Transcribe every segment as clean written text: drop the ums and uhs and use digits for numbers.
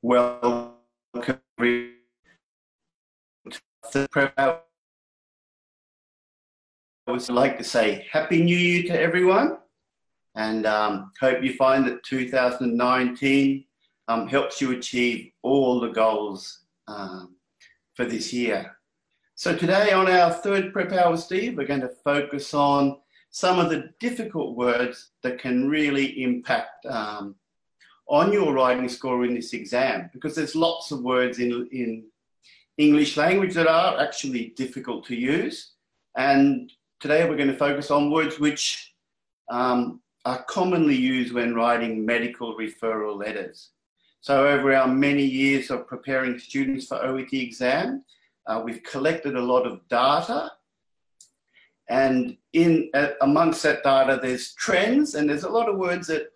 Welcome to the prep. I would like to say Happy New Year to everyone, and hope you find that 2019 helps you achieve all the goals for this year. So today on our third Prep Hour, Steve, we're going to focus on some of the difficult words that can really impact on your writing score in this exam, because there's lots of words in English language that are actually difficult to use. And today we're going to focus on words which are commonly used when writing medical referral letters. So over our many years of preparing students for OET exam, we've collected a lot of data, and amongst that data there's trends, and there's a lot of words that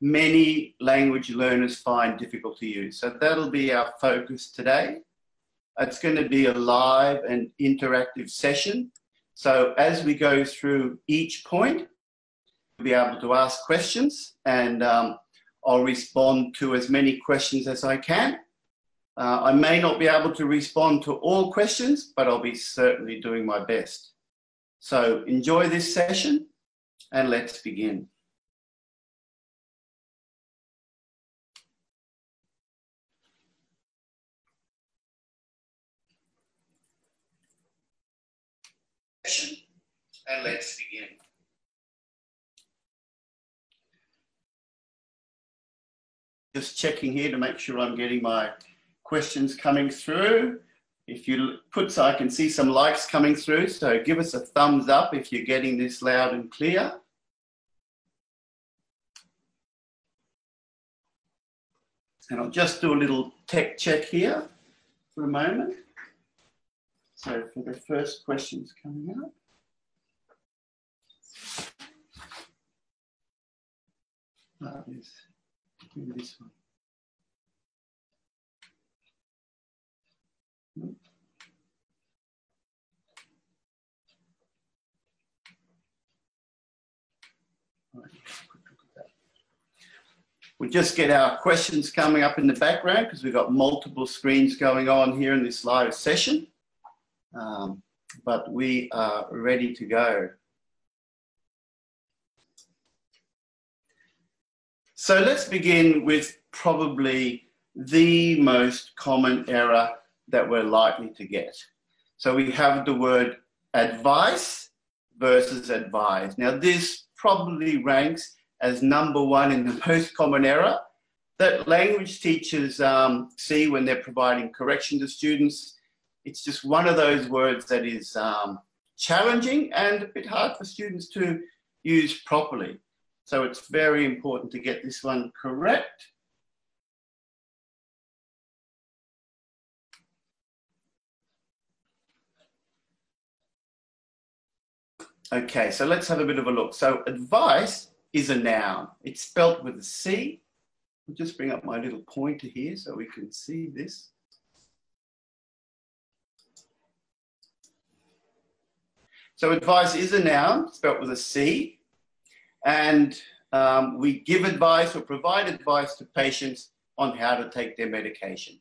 many language learners find difficult to use. So that'll be our focus today. It's going to be a live and interactive session. So as we go through each point, we'll be able to ask questions, and I'll respond to as many questions as I can. I may not be able to respond to all questions, but I'll be certainly doing my best. So enjoy this session, and let's begin. And let's begin. Just checking here to make sure I'm getting my questions coming through. If you put, so I can see some likes coming through, so give us a thumbs up if you're getting this loud and clear. And I'll just do a little tech check here for a moment. So for the first questions coming up. This one. We'll just get our questions coming up in the background because we've got multiple screens going on here in this live session. But we are ready to go. So let's begin with probably the most common error that we're likely to get. So we have the word advice versus advise. Now this probably ranks as number one in the most common error that language teachers see when they're providing correction to students. It's just one of those words that is challenging and a bit hard for students to use properly. So it's very important to get this one correct. Okay, so let's have a bit of a look. So advice is a noun. It's spelt with a C. I'll just bring up my little pointer here so we can see this. So advice is a noun, spelt with a C, and we give advice or provide advice to patients on how to take their medication.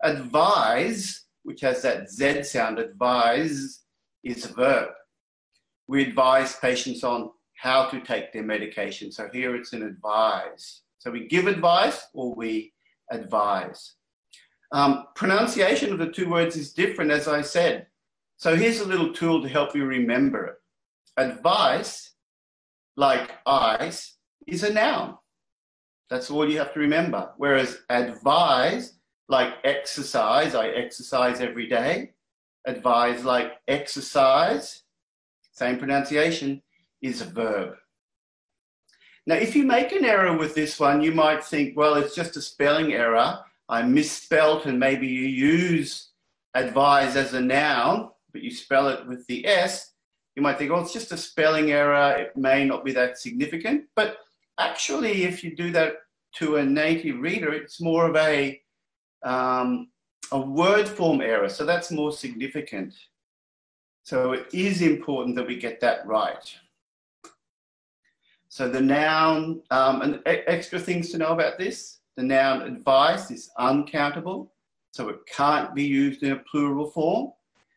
Advise, which has that Z sound, advise, is a verb. We advise patients on how to take their medication. So here it's an advise. So we give advice or we advise. Pronunciation of the two words is different, as I said. So here's a little tool to help you remember it. Advice, like ice, is a noun. That's all you have to remember. Whereas advise, like exercise, I exercise every day. Advise, like exercise, same pronunciation, is a verb. Now, if you make an error with this one, you might think, well, it's just a spelling error. I misspelt, and maybe you use advise as a noun, but you spell it with the S. You might think, oh, it's just a spelling error. It may not be that significant. But actually, if you do that to a native reader, it's more of a word form error. So that's more significant. So it is important that we get that right. So the noun, and extra things to know about this. the noun advice is uncountable, so it can't be used in a plural form.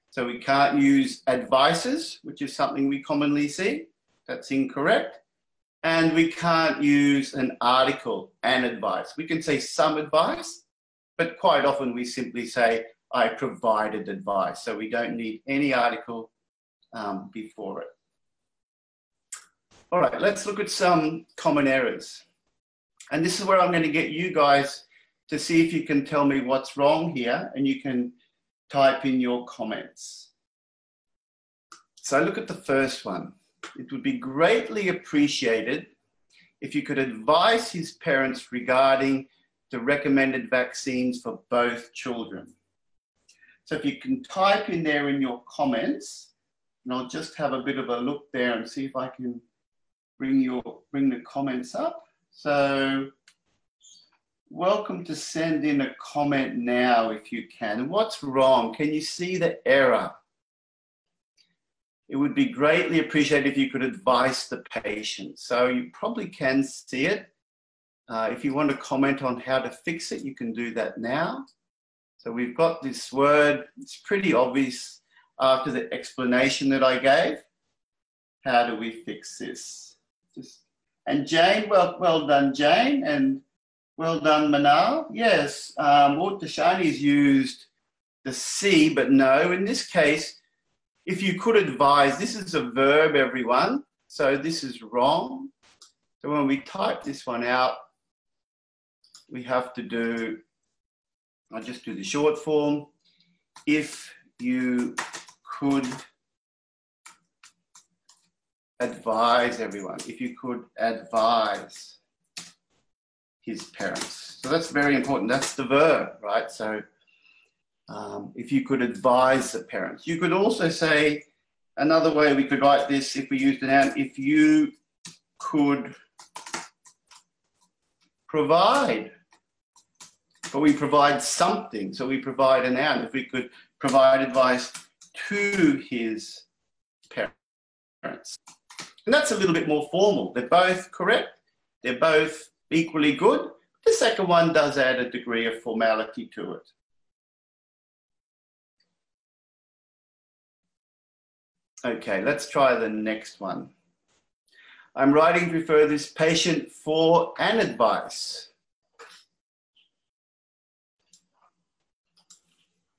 So we can't use advices, which is something we commonly see. That's incorrect. And we can't use an article, an advice. We can say some advice, but quite often we simply say, I provided advice. So we don't need any article before it. All right, let's look at some common errors. And this is where I'm going to get you guys to see if you can tell me what's wrong here, and you can type in your comments. So look at the first one. It would be greatly appreciated if you could advise his parents regarding the recommended vaccines for both children. So if you can type in there in your comments, and I'll just have a bit of a look there and see if I can bring the comments up. So welcome to send in a comment now if you can. What's wrong? Can you see the error? It would be greatly appreciated if you could advise the patient. So you probably can see it. If you want to comment on how to fix it, you can do that now. So we've got this word. It's pretty obvious after the explanation that I gave. How do we fix this? And Jane, well done, Jane, and well done, Manal. Yes, Dashani's used the C, but no. In this case, if you could advise, this is a verb, everyone. So this is wrong. So when we type this one out, we have to do, I'll just do the short form. If you could advise, everyone. If you could advise his parents. So that's very important. That's the verb, right? So if you could advise the parents. You could also say, another way we could write this if we used a noun, if you could provide. But we provide something, so we provide a noun. If we could provide advice to his parents. And that's a little bit more formal. They're both correct. They're both equally good. The second one does add a degree of formality to it. Okay, let's try the next one. I'm writing to refer this patient for an advice.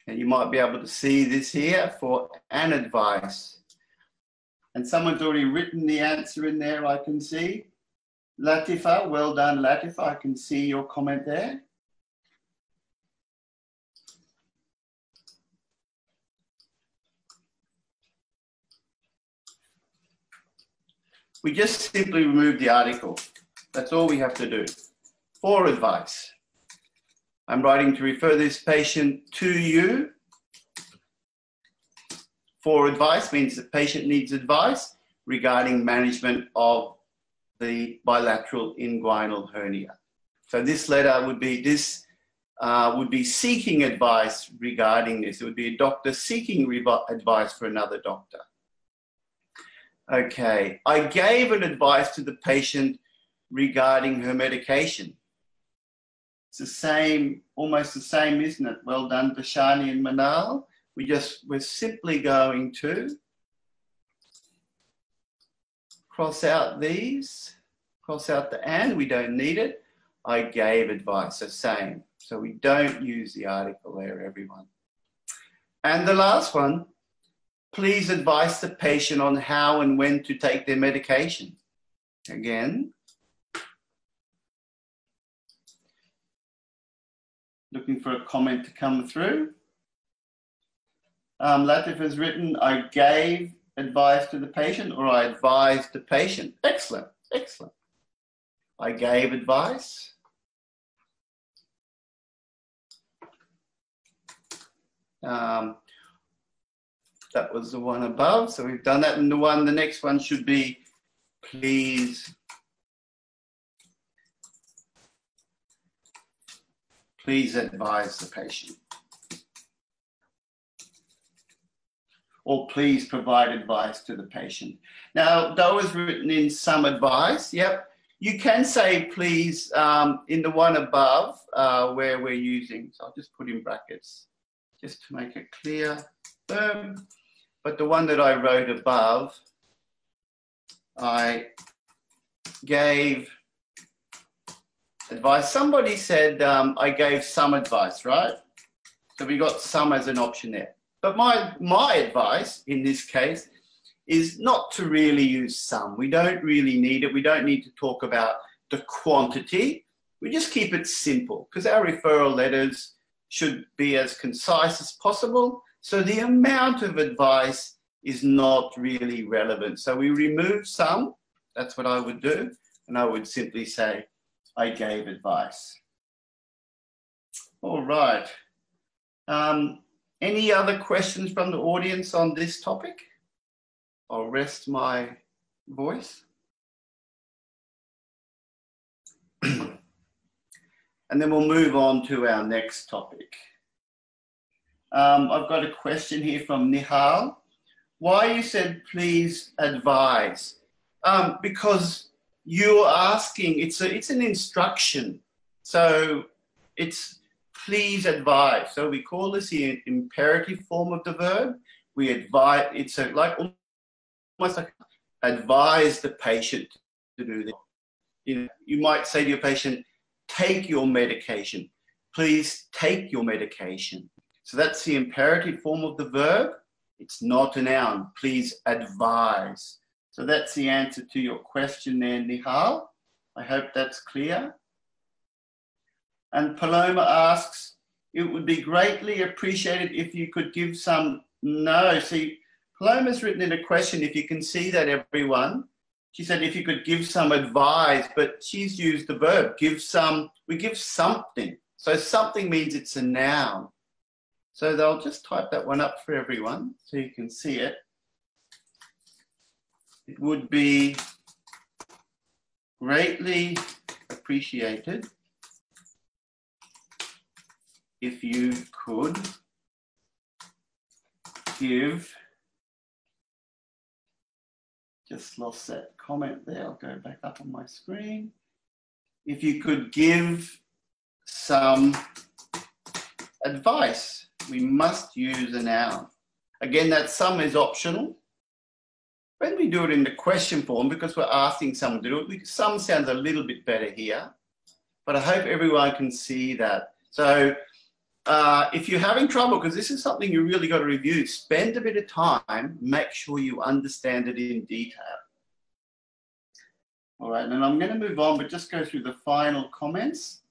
And you might be able to see this here, for an advice. And someone's already written the answer in there, I can see. Latifa, well done, Latifa. I can see your comment there. We just simply remove the article. That's all we have to do. For advice. I'm writing to refer this patient to you. For advice means the patient needs advice regarding management of the bilateral inguinal hernia. So this letter would be seeking advice regarding this. It would be a doctor seeking advice for another doctor. Okay, I gave an advice to the patient regarding her medication. It's the same, almost the same, isn't it? Well done, Dashani and Manal. We're simply going to cross out these, cross out the and, we don't need it. I gave advice, so same. So we don't use the article there, everyone. And the last one, please advise the patient on how and when to take their medication. Again, looking for a comment to come through. Latif has written, I gave advice to the patient, or I advised the patient. Excellent, excellent. I gave advice. That was the one above, so we've done that. And the next one should be, please advise the patient. Or please provide advice to the patient. Now, that was written in some advice. Yep, You can say please in the one above where we're using, so I'll just put in brackets just to make it clear. But the one that I wrote above, I gave advice. Somebody said I gave some advice, right? So we got some as an option there. But my advice in this case is not to really use some. We don't really need it. We don't need to talk about the quantity. We just keep it simple because our referral letters should be as concise as possible. So the amount of advice is not really relevant. So we remove some. That's what I would do. And I would simply say, I gave advice. All right. Any other questions from the audience on this topic? I'll rest my voice. And then we'll move on to our next topic. I've got a question here from Nicole. Why you said please advise? Because you're asking, it's an instruction. So it's please advise. So we call this the imperative form of the verb. We advise, it's almost like advise the patient to do this. You might say to your patient, take your medication. Please take your medication. So that's the imperative form of the verb. It's not a noun. Please advise. So that's the answer to your question there, Nihal. I hope that's clear. And Paloma asks, it would be greatly appreciated if you could give some, no. See, Paloma's written in a question, if you can see that, everyone. She said if you could give some advice, but she's used the verb, give some, we give something. So something means it's a noun. So they'll just type that one up for everyone so you can see it. It would be greatly appreciated if you could give, just lost that comment there, I'll go back up on my screen. If you could give some advice, we must use a noun. Again, that some is optional. When we do it in the question form, because we're asking someone to do it, some sounds a little bit better here, but I hope everyone can see that. So if you're having trouble, because this is something you really got to review, spend a bit of time, make sure you understand it in detail. All right, and I'm going to move on, but just go through the final comments.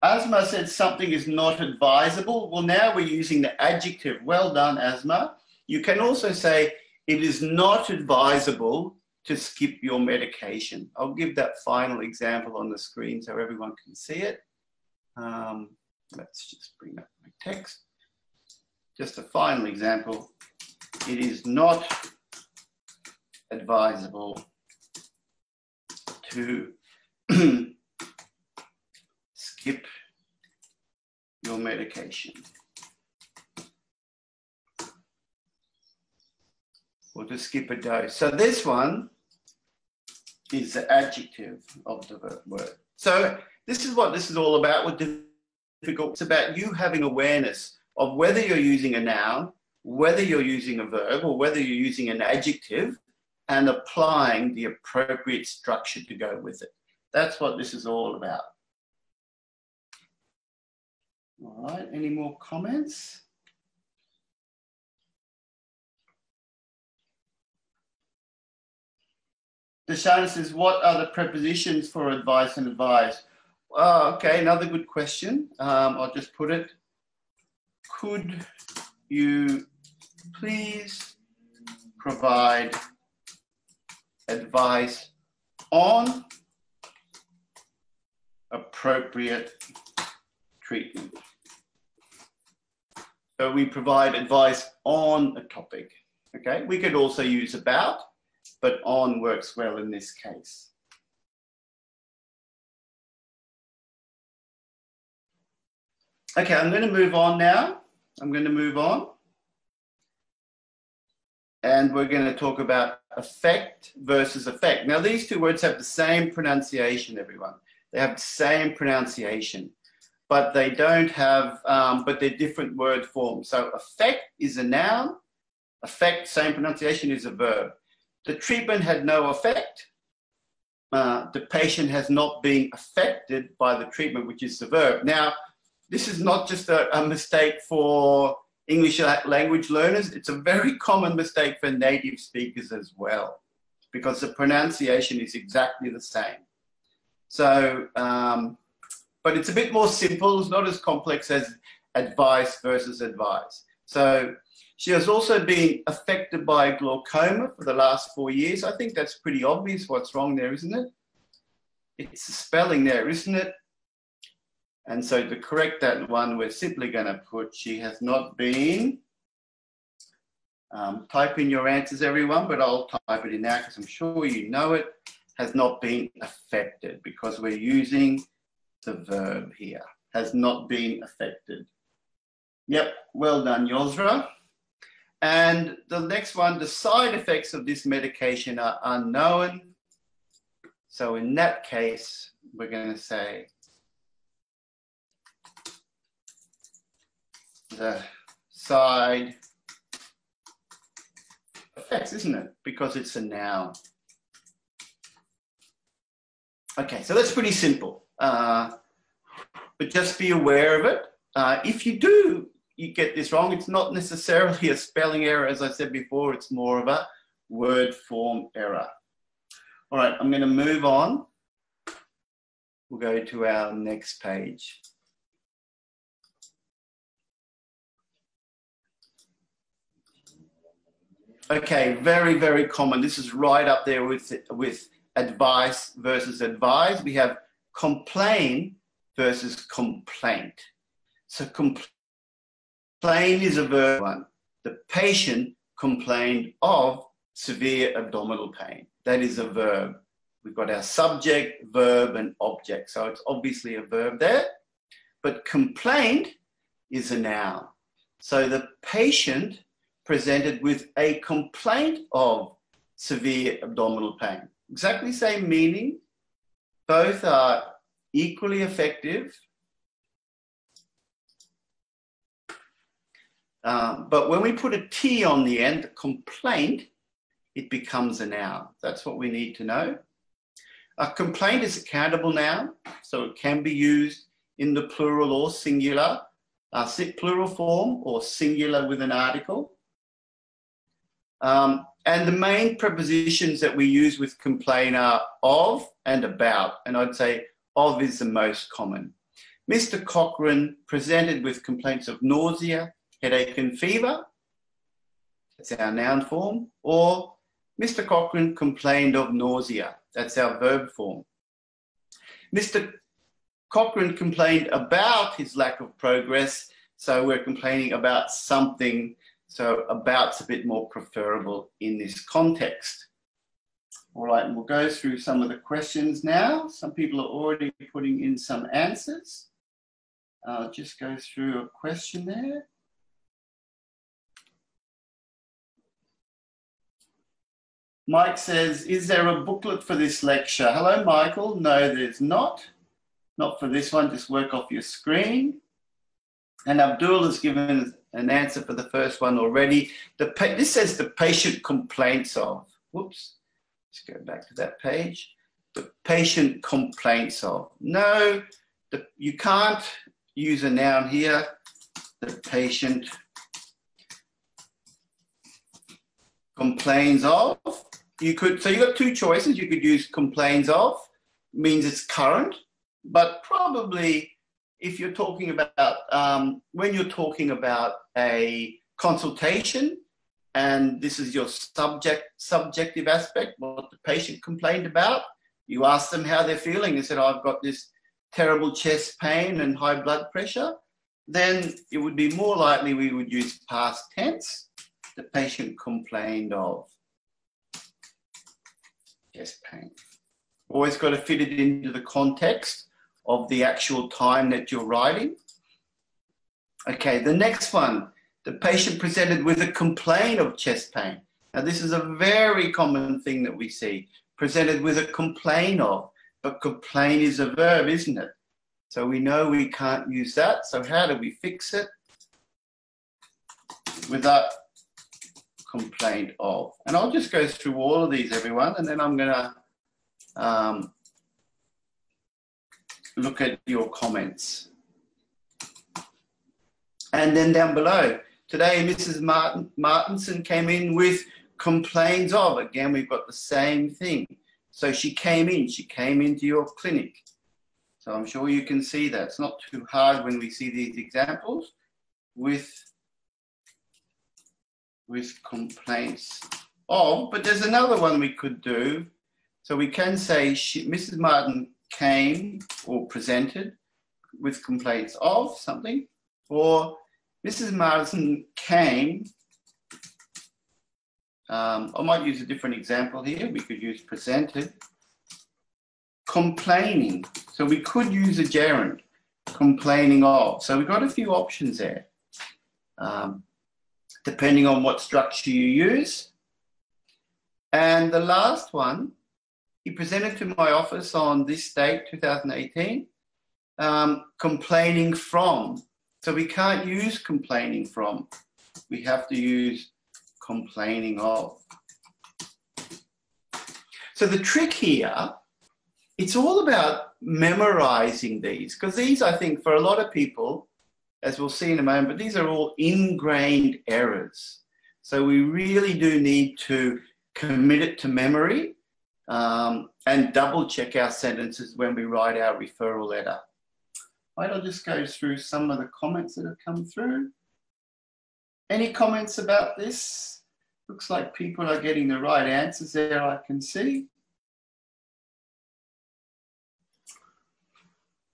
Asma said something is not advisable. Well, now we're using the adjective. Well done, Asma. You can also say it is not advisable to skip your medication. I'll give that final example on the screen so everyone can see it. Let's just bring up my text. Just a final example. It is not advisable to skip your medication. Or to skip a dose. So this one is the adjective of the word. So this is what this is all about with difficult. It's about you having awareness of whether you're using a noun, whether you're using a verb, or whether you're using an adjective, and applying the appropriate structure to go with it. That's what this is all about. All right, any more comments? Deshana says, what are the prepositions for advice and advise? Okay, another good question. I'll just put it. Could you please provide advice on appropriate treatment? So we provide advice on a topic. Okay, we could also use about, but on works well in this case. Okay, I'm going to move on now. I'm going to move on. and we're going to talk about affect versus effect. Now, these two words have the same pronunciation, everyone. They have the same pronunciation, but they don't have, but they're different word forms. So affect is a noun. Affect, same pronunciation, is a verb. The treatment had no effect. The patient has not been affected by the treatment, which is the verb. Now, this is not just a mistake for English language learners. It's a very common mistake for native speakers as well, because the pronunciation is exactly the same. So, but it's a bit more simple. It's not as complex as advice versus advise. So she has also been affected by glaucoma for the last 4 years. I think that's pretty obvious what's wrong there, isn't it? It's the spelling there, isn't it? And so to correct that one, we're simply going to put, she has not been. Type in your answers, everyone, but I'll type it in now because I'm sure you know it. Has not been affected, because we're using the verb here. Has not been affected. Yep, well done, Yosra. And the next one, the side effects of this medication are unknown. So in that case, we're going to say the side effects, isn't it? Because it's a noun. Okay, so that's pretty simple. But just be aware of it. If you get this wrong, it's not necessarily a spelling error, as I said before, it's more of a word form error. All right, I'm going to move on. We'll go to our next page. Okay, very, very common. This is right up there with advice versus advise. We have complain versus complaint. So complain is a verb one. The patient complained of severe abdominal pain. That is a verb. We've got our subject, verb, and object. So it's obviously a verb there. But complained is a noun. So the patient presented with a complaint of severe abdominal pain. Exactly same meaning. Both are equally effective. But when we put a T on the end, the complaint, it becomes a noun. That's what we need to know. A complaint is a countable noun, so it can be used in the plural or singular, plural form or singular with an article. And the main prepositions that we use with complain are of and about, and I'd say of is the most common. Mr. Cochrane presented with complaints of nausea, headache and fever. That's our noun form. Or Mr. Cochrane complained of nausea. That's our verb form. Mr. Cochrane complained about his lack of progress, so we're complaining about something. So about's a bit more preferable in this context. All right, and we'll go through some of the questions now. Some people are already putting in some answers. I'll just go through a question there. Mike says, is there a booklet for this lecture? Hello, Michael. No, there's not. Not for this one, just work off your screen. And Abdul has given an answer for the first one already. This says the patient complaints of. Whoops. Let's go back to that page. The patient complaints of. No, you can't use a noun here. The patient complains of. So you've got two choices. You could use complains of, means it's current, but probably if you're talking about, when you're talking about a consultation, and this is your subjective aspect, what the patient complained about, you ask them how they're feeling. They said, I've got this terrible chest pain and high blood pressure. Then it would be more likely we would use past tense. The patient complained of chest pain. Always got to fit it into the context of the actual time that you're writing. Okay, the next one. The patient presented with a complaint of chest pain. Now, this is a very common thing that we see, presented with a complain of, but complain is a verb, isn't it? So we know we can't use that. So how do we fix it? Without complaint of. And I'll just go through all of these, everyone, and then I'm going to look at your comments. And then down below, today Mrs. Martinson came in with complains of. Again, we've got the same thing. So she came into your clinic. So I'm sure you can see that. It's not too hard when we see these examples with complaints of, but there's another one we could do. So we can say Mrs. Martin came or presented with complaints of something, or Mrs. Martin came, I might use a different example here. We could use presented, complaining. So we could use a gerund, complaining of. So we've got a few options there, depending on what structure you use. And the last one, he presented to my office on this date, 2018, complaining from. So we can't use complaining from. We have to use complaining of. So the trick here, it's all about memorizing these, because these, I think, for a lot of people, as we'll see in a moment, but these are all ingrained errors. So we really do need to commit it to memory and double check our sentences when we write our referral letter. I'll just go through some of the comments that have come through. Any comments about this? Looks like people are getting the right answers there, I can see.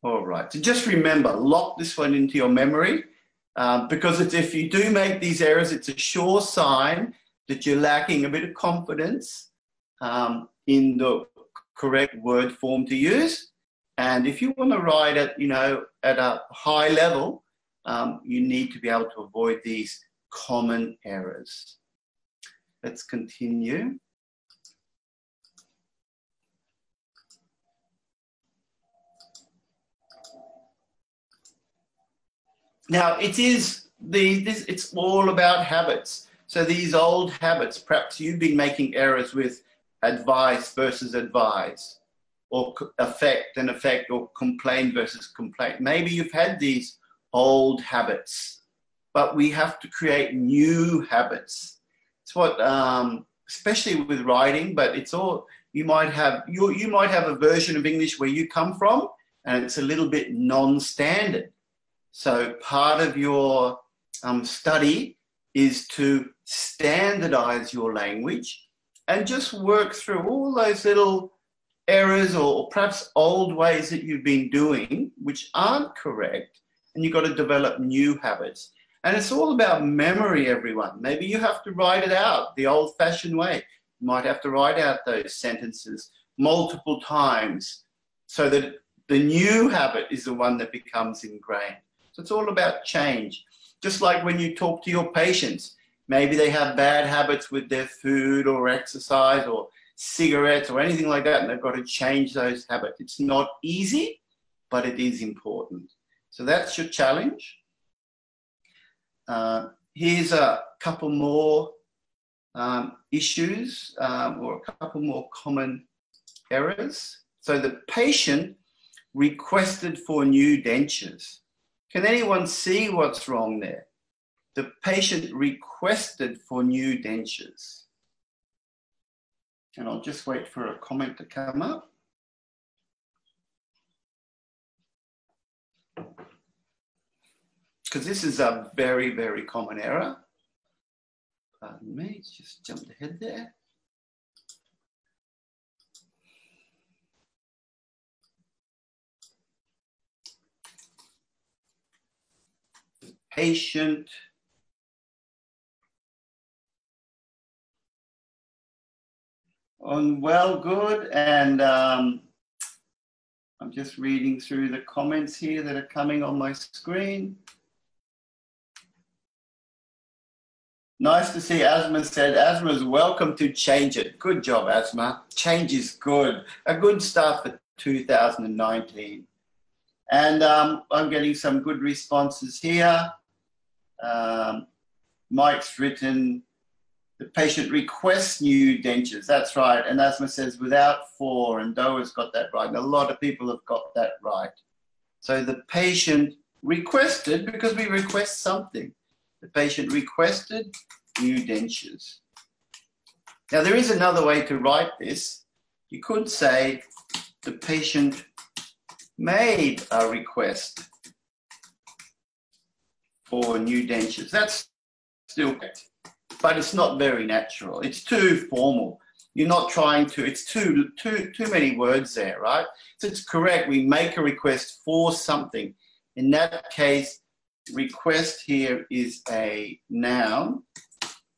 All right, so just remember, lock this one into your memory because if you do make these errors, it's a sure sign that you're lacking a bit of confidence in the correct word form to use. And if you want to write it, at a high level, you need to be able to avoid these common errors. Let's continue. Now, it's all about habits. So these old habits, perhaps you've been making errors with advice versus advise, or affect and affect, or complain versus complaint. Maybe you've had these old habits, but we have to create new habits. It's what, especially with writing, but it's all, you might have a version of English where you come from, and it's a little bit non-standard. So part of your study is to standardize your language and just work through all those little errors or perhaps old ways that you've been doing which aren't correct, and you've got to develop new habits. And it's all about memory, everyone. Maybe you have to write it out the old-fashioned way. You might have to write out those sentences multiple times so that the new habit is the one that becomes ingrained. So it's all about change. Just like when you talk to your patients, maybe they have bad habits with their food or exercise or cigarettes or anything like that, and they've got to change those habits. It's not easy, but it is important. So that's your challenge. Here's a couple more issues or a couple more common errors. So the patient requested for new dentures. Can anyone see what's wrong there? The patient requested for new dentures. And I'll just wait for a comment to come up. Because this is a very, very common error. Pardon me, it's just jumped ahead there. Patient well, good. And I'm just reading through the comments here that are coming on my screen. Nice to see Asma said. Asma is welcome to change it. Good job, Asma. Change is good. A good start for 2019. And I'm getting some good responses here. Mike's written, the patient requests new dentures. That's right. And Asma says without for, and Doa's got that right. And a lot of people have got that right. So the patient requested, because we request something. The patient requested new dentures. Now there is another way to write this. You could say the patient made a request for new dentures. That's still correct, but it's not very natural. It's too formal. You're not trying to, it's too many words there, right? So it's correct. We make a request for something. In that case, request here is a noun,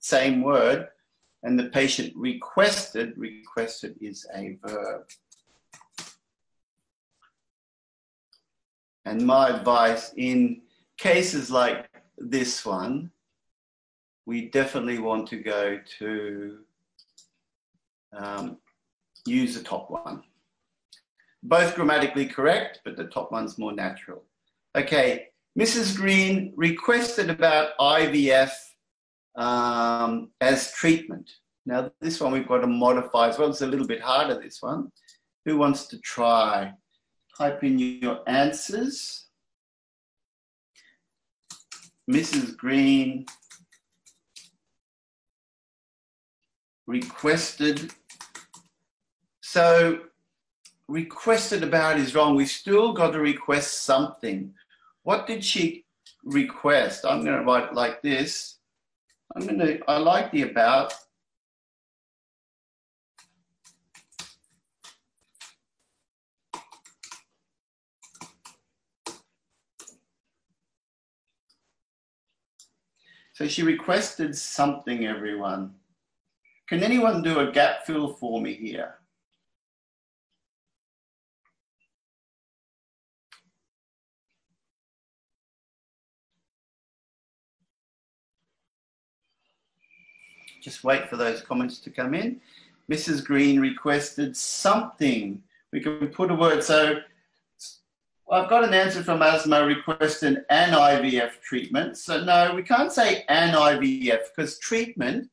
same word, and the patient requested is a verb. And my advice in cases like this one, we definitely want to go to use the top one. Both grammatically correct, but the top one's more natural. Okay, Mrs. Green requested about IVF as treatment. Now this one we've got to modify as well. It's a little bit harder, this one. Who wants to try? Type in your answers. Mrs. Green requested. So requested about is wrong. We've still got to request something. What did she request? I'm going to write it like this. I like the about. So she requested something, everyone. Can anyone do a gap fill for me here? Just wait for those comments to come in. Mrs. Green requested something. We can put a word. So I've got an answer from Asma, requested an IVF treatment. So no, we can't say an IVF because treatment,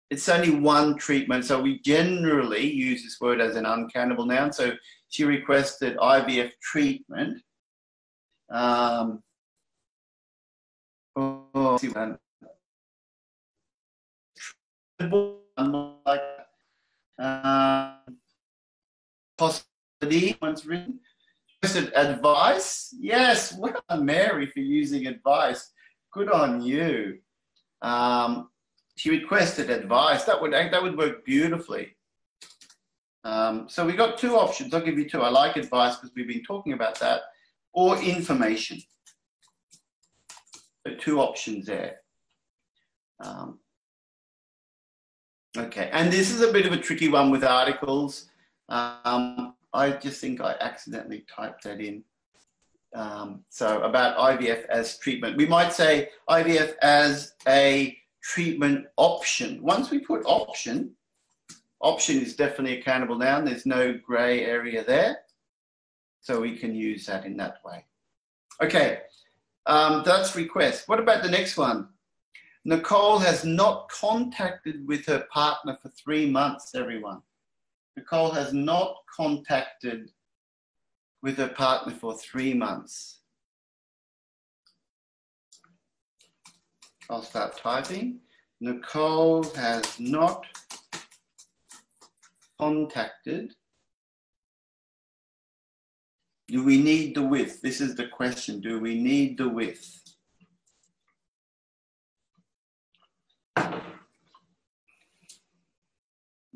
it's only one treatment. So we generally use this word as an uncountable noun. So she requested IVF treatment. Possibility once written. Advice? Yes, well done, Mary, for using advice. Good on you. She requested advice. That would work beautifully. So we got two options. I'll give you two. I like advice because we've been talking about that. Or information. So two options there. Okay, and this is a bit of a tricky one with articles. I just think I accidentally typed that in. So about IVF as treatment. We might say IVF as a treatment option. Once we put option, option is definitely a countable noun. There's no grey area there. So we can use that in that way. Okay, that's request. What about the next one? Nicole has not contacted with her partner for 3 months, everyone. Nicole has not contacted with her partner for 3 months. I'll start typing. Nicole has not contacted. Do we need the with? This is the question. Do we need the with?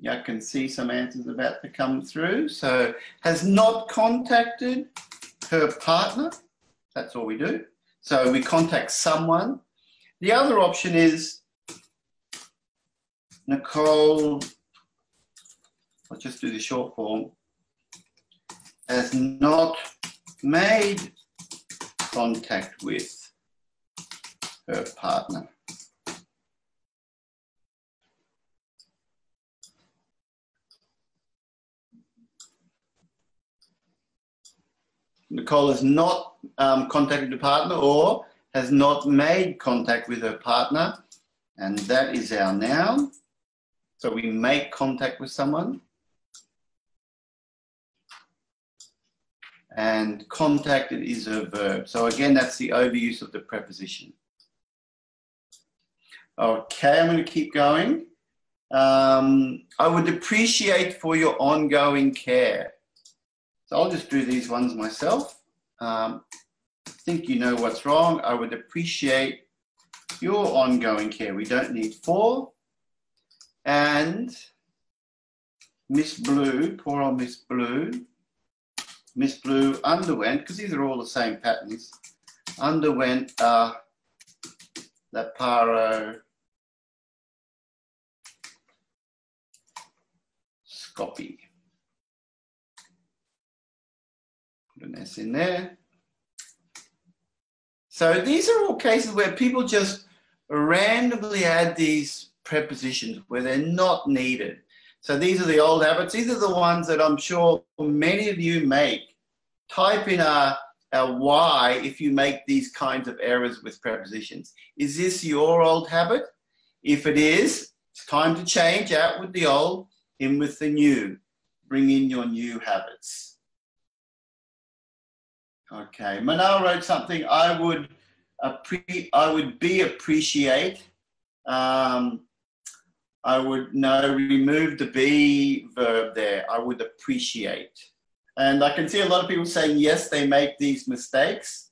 Yeah, I can see some answers about to come through. So, has not contacted her partner. That's all we do. So we contact someone. The other option is Nicole, I'll just do the short form, has not made contact with her partner. Nicole has not contacted a partner or has not made contact with her partner, and that is our noun. So we make contact with someone. And contacted is a verb. So again, that's the overuse of the preposition. Okay, I'm going to keep going. I would appreciate for your ongoing care. So I'll just do these ones myself. I think you know what's wrong. I would appreciate your ongoing care. We don't need for. And Miss Blue, poor old Miss Blue. Miss Blue underwent, because these are all the same patterns, underwent laparoscopy. Put an S in there. So these are all cases where people just randomly add these prepositions where they're not needed. So these are the old habits. These are the ones that I'm sure many of you make. Type in a Y if you make these kinds of errors with prepositions. Is this your old habit? If it is, it's time to change. Out with the old, in with the new. Bring in your new habits. Okay, Manal wrote something. I would appreciate. I would remove the be verb there. I would appreciate. And I can see a lot of people saying, yes, they make these mistakes.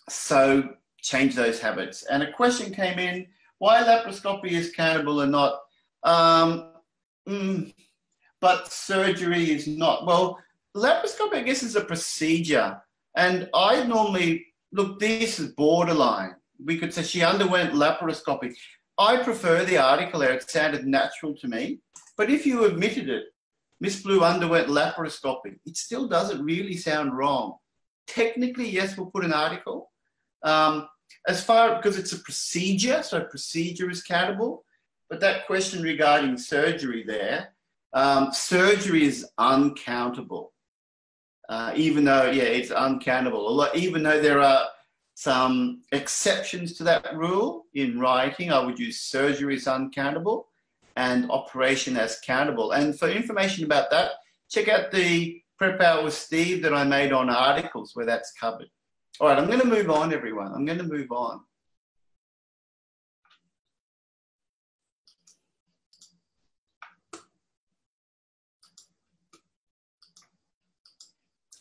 So change those habits. And a question came in, why laparoscopy is countable or not? But surgery is not. Well, laparoscopy, I guess, is a procedure. And I normally, look, this is borderline. We could say she underwent laparoscopy. I prefer the article there. It sounded natural to me. But if you omitted it, Miss Blue underwent laparoscopy, it still doesn't really sound wrong. Technically, yes, we'll put an article. Because it's a procedure, so procedure is countable. But that question regarding surgery there, surgery is uncountable. Even though, yeah, it's uncountable. Even though there are some exceptions to that rule in writing, I would use surgery as uncountable and operation as countable. And for information about that, check out the Prep Hour with Steve that I made on articles where that's covered. All right, I'm going to move on, everyone. I'm going to move on.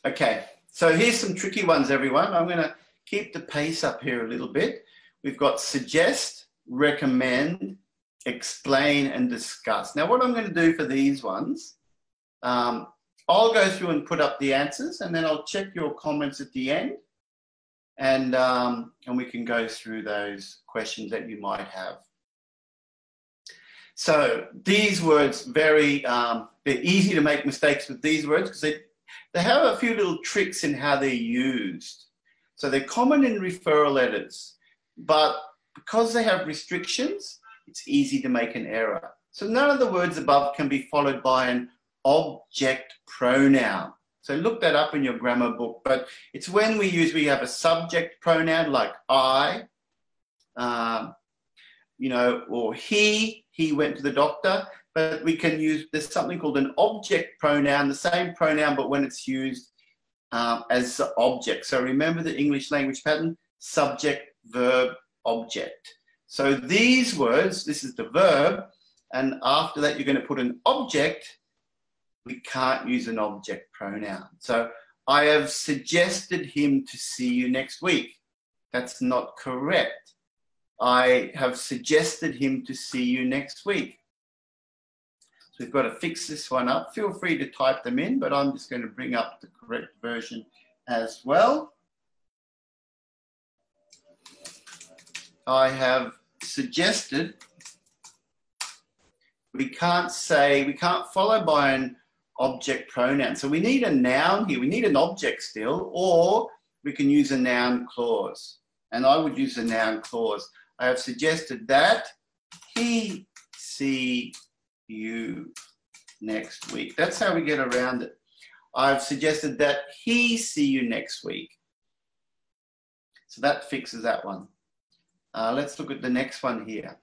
Okay, so here's some tricky ones, everyone. I'm going to keep the pace up here a little bit. We've got suggest, recommend, explain, and discuss. Now, what I'm going to do for these ones, I'll go through and put up the answers, and then I'll check your comments at the end, and we can go through those questions that you might have. So these words, they're easy to make mistakes with these words because they have a few little tricks in how they're used. So they're common in referral letters, but because they have restrictions, it's easy to make an error. So none of the words above can be followed by an object pronoun. So look that up in your grammar book, but it's when we have a subject pronoun like I, or he went to the doctor, but we can use, there's something called an object pronoun, the same pronoun, but when it's used as the object. So remember the English language pattern, subject, verb, object. So these words, this is the verb, and after that you're going to put an object. We can't use an object pronoun. So I have suggested him to see you next week. That's not correct. I have suggested him to see you next week. So we've got to fix this one up. Feel free to type them in, but I'm just going to bring up the correct version as well. I have suggested. We can't follow by an object pronoun. So we need a noun here. We need an object still, or we can use a noun clause. And I would use a noun clause. I have suggested that he see you next week. That's how we get around it. I've suggested that he see you next week. So that fixes that one. Let's look at the next one here.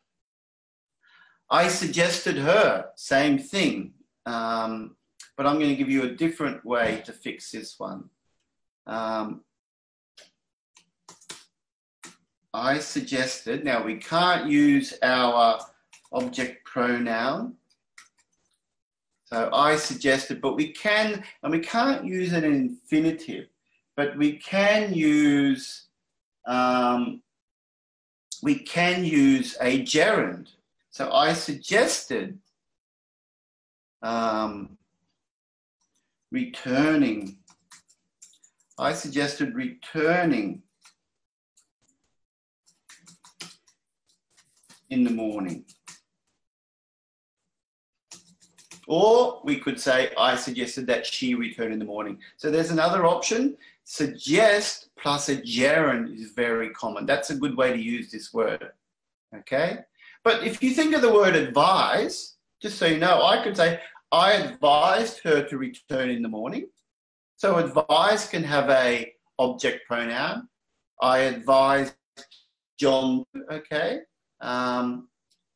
I suggested her, same thing. But I'm going to give you a different way to fix this one. I suggested, now we can't use our object pronoun. So I suggested, but we can, and we can't use an infinitive, but we can use a gerund. So I suggested returning. I suggested returning in the morning. Or we could say, I suggested that she return in the morning. So there's another option. Suggest plus a gerund is very common. That's a good way to use this word, okay? But if you think of the word advise, just so you know, I could say, I advised her to return in the morning. So advise can have a object pronoun. I advised John, okay?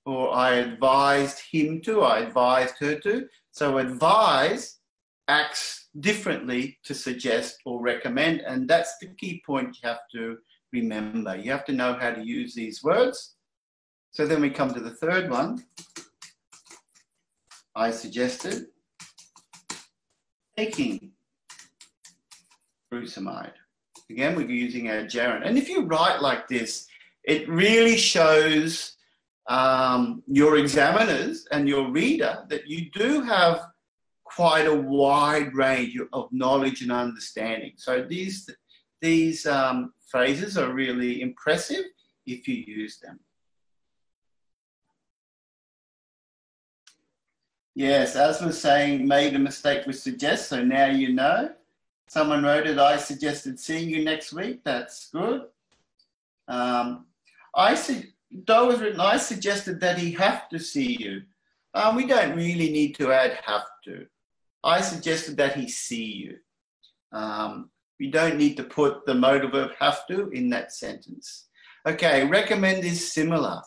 Or I advised him to, I advised her to. So advise acts differently to suggest or recommend, and that's the key point you have to remember. You have to know how to use these words. So then we come to the third one. I suggested taking gruesamide. Again, we're using our gerund. And if you write like this, it really shows your examiners and your reader that you do have quite a wide range of knowledge and understanding. So these phrases are really impressive if you use them. Yes, as was saying, made a mistake with suggest, so now you know. Someone wrote it, I suggested seeing you next week. That's good. Doe was written, I suggested that he have to see you. We don't really need to add have to. I suggested that he see you. We don't need to put the modal verb have to in that sentence. Okay, recommend is similar.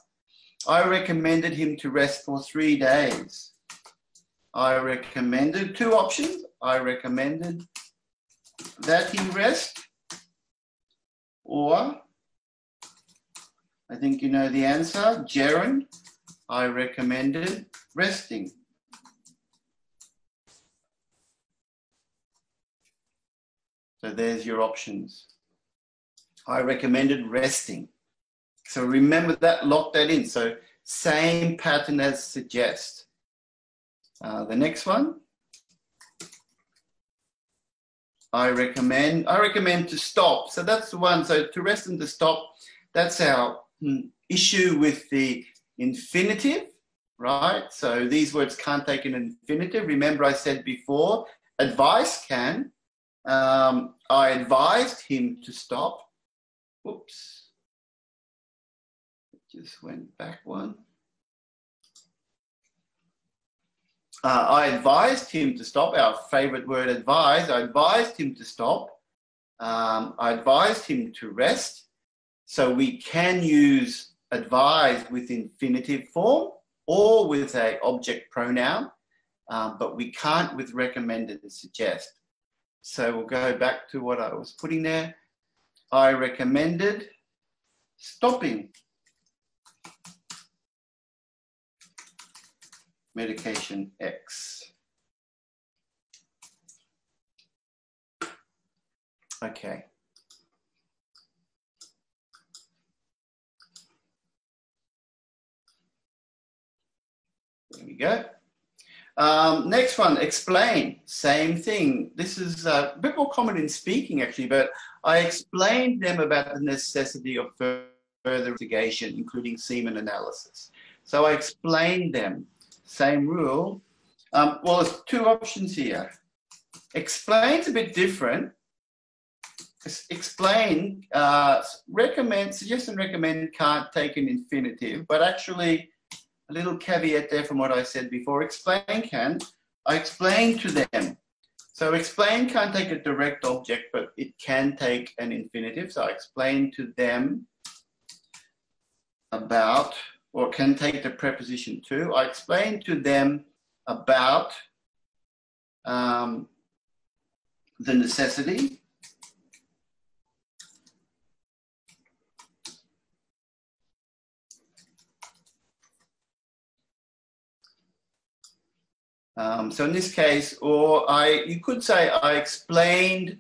I recommended him to rest for 3 days. I recommended, two options. I recommended that he rest, or I think you know the answer, gerund, I recommended resting. So there's your options. I recommended resting. So remember that, lock that in. So same pattern as suggest. The next one. I recommend to stop. So that's the one. So to rest and to stop, that's our issue with the infinitive, right? So these words can't take an infinitive. Remember I said before, advice can. I advised him to stop. Oops. It just went back one. I advised him to stop, our favorite word advise. I advised him to stop. I advised him to rest. So we can use advise with infinitive form or with an object pronoun, but we can't with recommended and suggest. So we'll go back to what I was putting there. I recommended stopping medication X. Okay. There we go. Next one, explain. Same thing. This is a bit more common in speaking, actually, but I explained them about the necessity of further investigation, including semen analysis. So I explained them. Same rule. Well, there's two options here. Explain's a bit different. Explain, recommend, suggest and recommend can't take an infinitive, but actually a little caveat there from what I said before. Explain can. I explained to them So explain can't take a direct object, but it can take an infinitive. So I explained to them about, or can take the preposition to. I explained to them about the necessity. So in this case, or you could say I explained,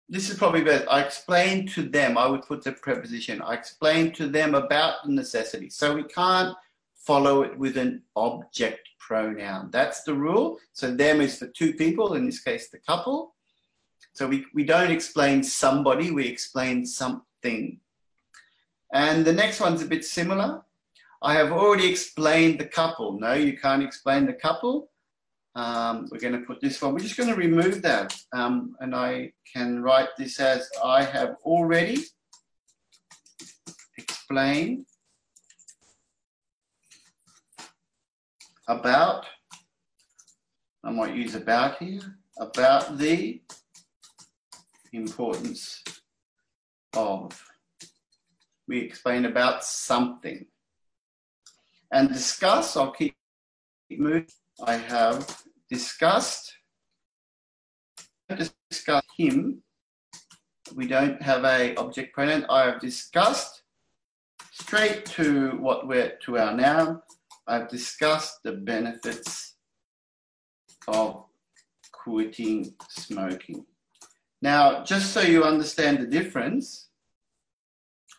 this is probably best, I explained to them, I would put the preposition, I explained to them about the necessity. So we can't follow it with an object pronoun. That's the rule. So them is for two people, in this case, the couple. So we don't explain somebody, we explain something. And the next one's a bit similar. I have already explained the couple. No, you can't explain the couple. We're going to put this one. We're just going to remove that. And I can write this as I have already explained about, I might use about here, about the importance of. We explain about something. And discuss, I'll keep moving. I have discussed him. We don't have a object pronoun. I have discussed, straight to what we're to our noun. I've discussed the benefits of quitting smoking. Now, just so you understand the difference,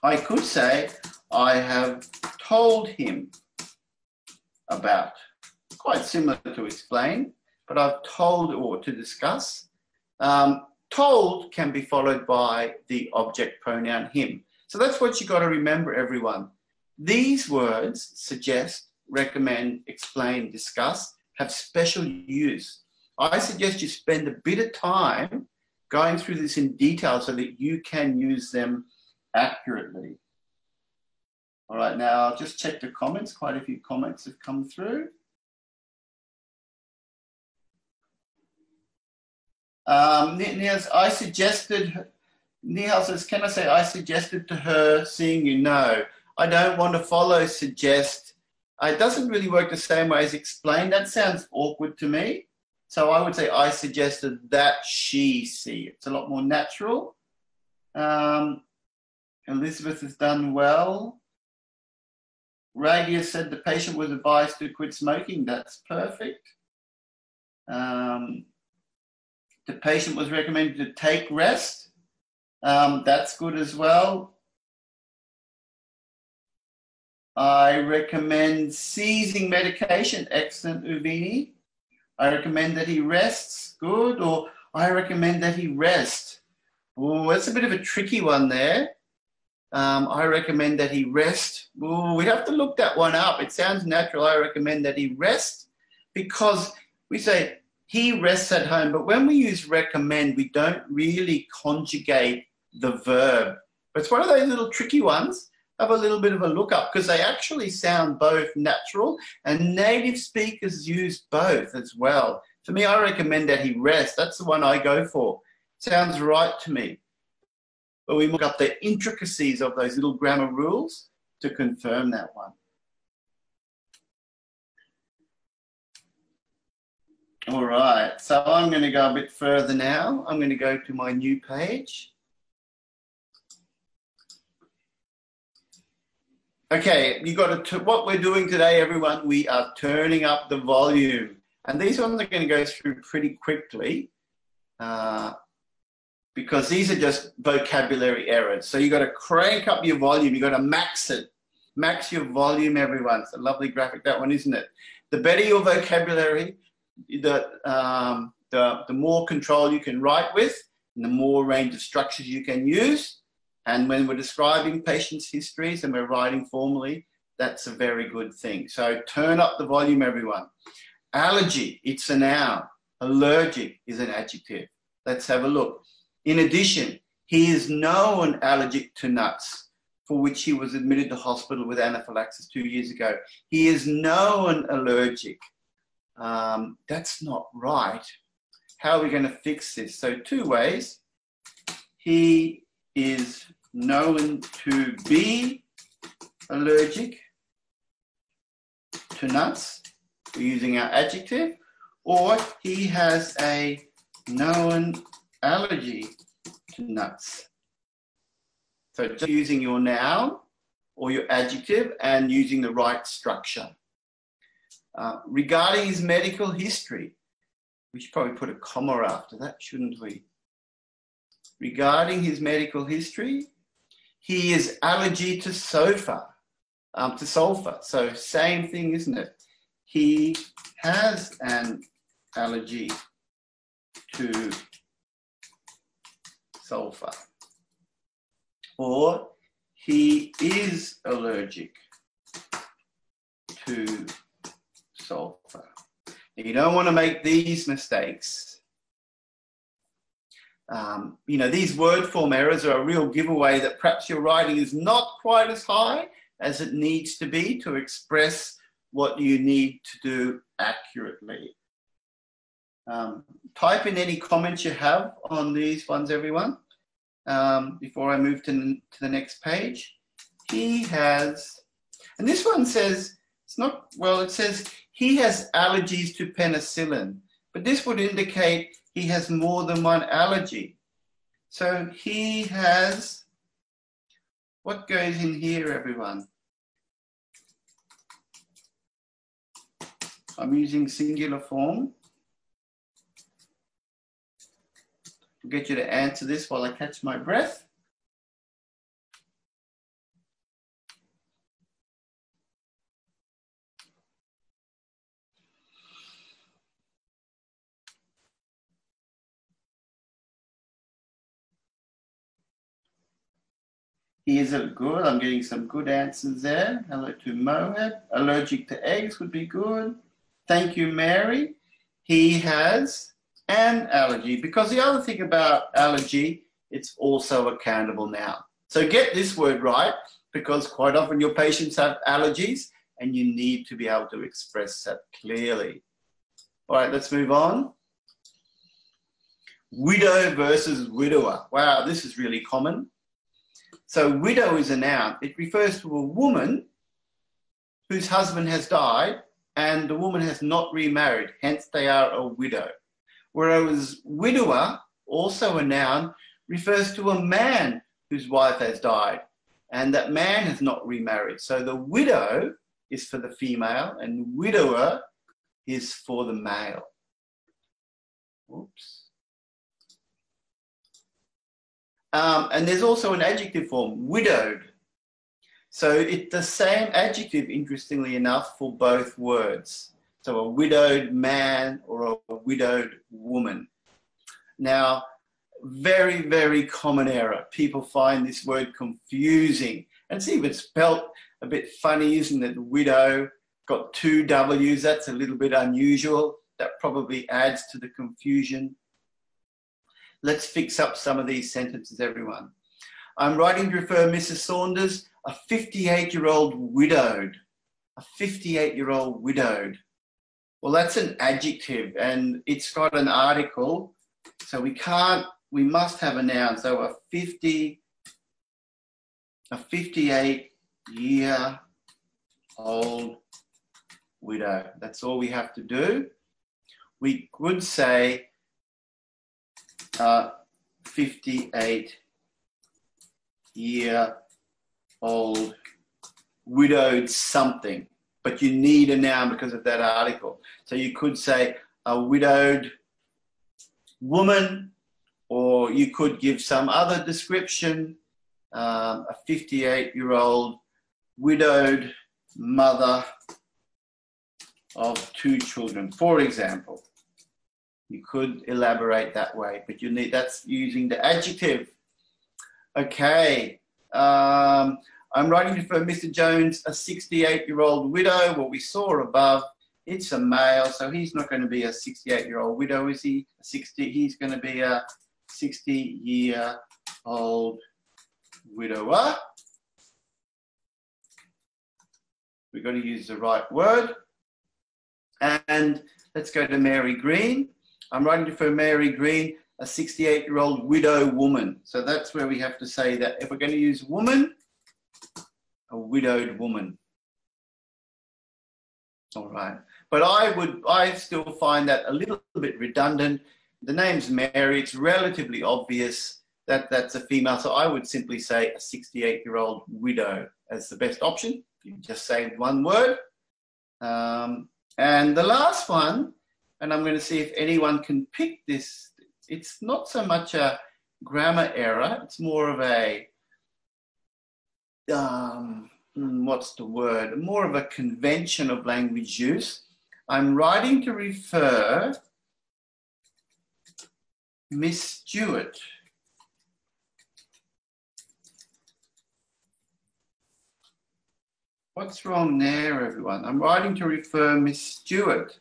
I could say I have told him about. Quite similar to explain, but I've told or to discuss. Told can be followed by the object pronoun him. So that's what you got to remember, everyone. These words suggest, recommend, explain, discuss, have special use. I suggest you spend a bit of time going through this in detail so that you can use them accurately. All right, now I'll just check the comments. Quite a few comments have come through. Nihal says, can I say I suggested to her seeing you? No, I don't want to follow suggest. It doesn't really work the same way as explain. That sounds awkward to me. So I would say I suggested that she see. It's a lot more natural. Elizabeth has done well. Ragia said the patient was advised to quit smoking. That's perfect. The patient was recommended to take rest. That's good as well. I recommend ceasing medication. Excellent, Uvini. I recommend that he rests. Good. Or I recommend that he rest. Oh, that's a bit of a tricky one there. I recommend that he rest. Ooh, we'd have to look that one up. It sounds natural. I recommend that he rest, because we say he rests at home, but when we use recommend, we don't really conjugate the verb. But it's one of those little tricky ones. Have a little bit of a look up, because they actually sound both natural, and native speakers use both as well. For me, I recommend that he rest. That's the one I go for. Sounds right to me. But we look up the intricacies of those little grammar rules to confirm that one. All right, so I'm going to go a bit further now. I'm going to go to my new page. Okay, you got to, what we're doing today, everyone, we are turning up the volume. And these ones are going to go through pretty quickly because these are just vocabulary errors. So you got to crank up your volume. You got to max it. Max your volume, everyone. It's a lovely graphic, that one, isn't it? The better your vocabulary, the more control you can write with, and the more range of structures you can use. And when we're describing patients' histories and we're writing formally, that's a very good thing. So turn up the volume, everyone. Allergy, it's a noun. Allergic is an adjective. Let's have a look. In addition, he is known allergic to nuts, for which he was admitted to hospital with anaphylaxis 2 years ago. He is known allergic. That's not right. How are we going to fix this? So 2 ways. He is known to be allergic to nuts. We're using our adjective. Or he has a known allergy to nuts. So just using your noun or your adjective and using the right structure. Regarding his medical history, we should probably put a comma after that, shouldn't we? Regarding his medical history, he is allergic to sulfur. So same thing, isn't it? He has an allergy to sulfur. Or he is allergic to sulfur. You don't want to make these mistakes. These word form errors are a real giveaway that perhaps your writing is not quite as high as it needs to be to express what you need to do accurately. Type in any comments you have on these ones, everyone, before I move to the next page. He has, and this one says, it says he has allergies to penicillin, but this would indicate he has more than one allergy. So he has, what goes in here, everyone? I'm using singular form. I'll get you to answer this while I catch my breath. He is good. I'm getting some good answers there. Hello to Mohab. Allergic to eggs would be good. Thank you, Mary. He has an allergy. Because the other thing about allergy, it's also a countable noun. So get this word right, because quite often your patients have allergies and you need to be able to express that clearly. All right, let's move on. Widow versus widower. Wow, this is really common. So widow is a noun. It refers to a woman whose husband has died and the woman has not remarried, hence they are a widow. Whereas widower, also a noun, refers to a man whose wife has died and that man has not remarried. So the widow is for the female and widower is for the male. Oops. And there's also an adjective form, widowed. So it's the same adjective, interestingly enough, for both words. So a widowed man or a widowed woman. Now, very, very common error. People find this word confusing. And it's even spelt a bit funny, isn't it? Widow, got 2 W's. That's a little bit unusual. That probably adds to the confusion. Let's fix up some of these sentences, everyone. I'm writing to refer Mrs. Saunders, a 58-year-old widowed. A 58-year-old widowed. Well, that's an adjective and it's got an article. So we must have a noun. So a 58-year-old widow. That's all we have to do. We could say 58-year-old widowed something, but you need a noun because of that article. So you could say a widowed woman, or you could give some other description, a 58-year-old widowed mother of 2 children, for example. You could elaborate that way, but that's using the adjective. Okay. I'm writing for Mr. Jones, a 68-year-old widow. What we saw above, it's a male, so he's not going to be a 68-year-old widow, is he? He's going to be a 60-year-old widower. We've got to use the right word. And Let's go to Mary Green. I'm writing for Mary Green, a 68-year-old widow woman. So that's where we have to say that if we're going to use woman, a widowed woman. All right. But I still find that a little bit redundant. The name's Mary. It's relatively obvious that that's a female. So I would simply say a 68-year-old widow as the best option. You just say one word. And the last one, and I'm going to see if anyone can pick this. It's not so much a grammar error. It's more of a, what's the word? More of a convention of language use. I'm writing to refer Miss Stewart. What's wrong there, everyone? I'm writing to refer Miss Stewart.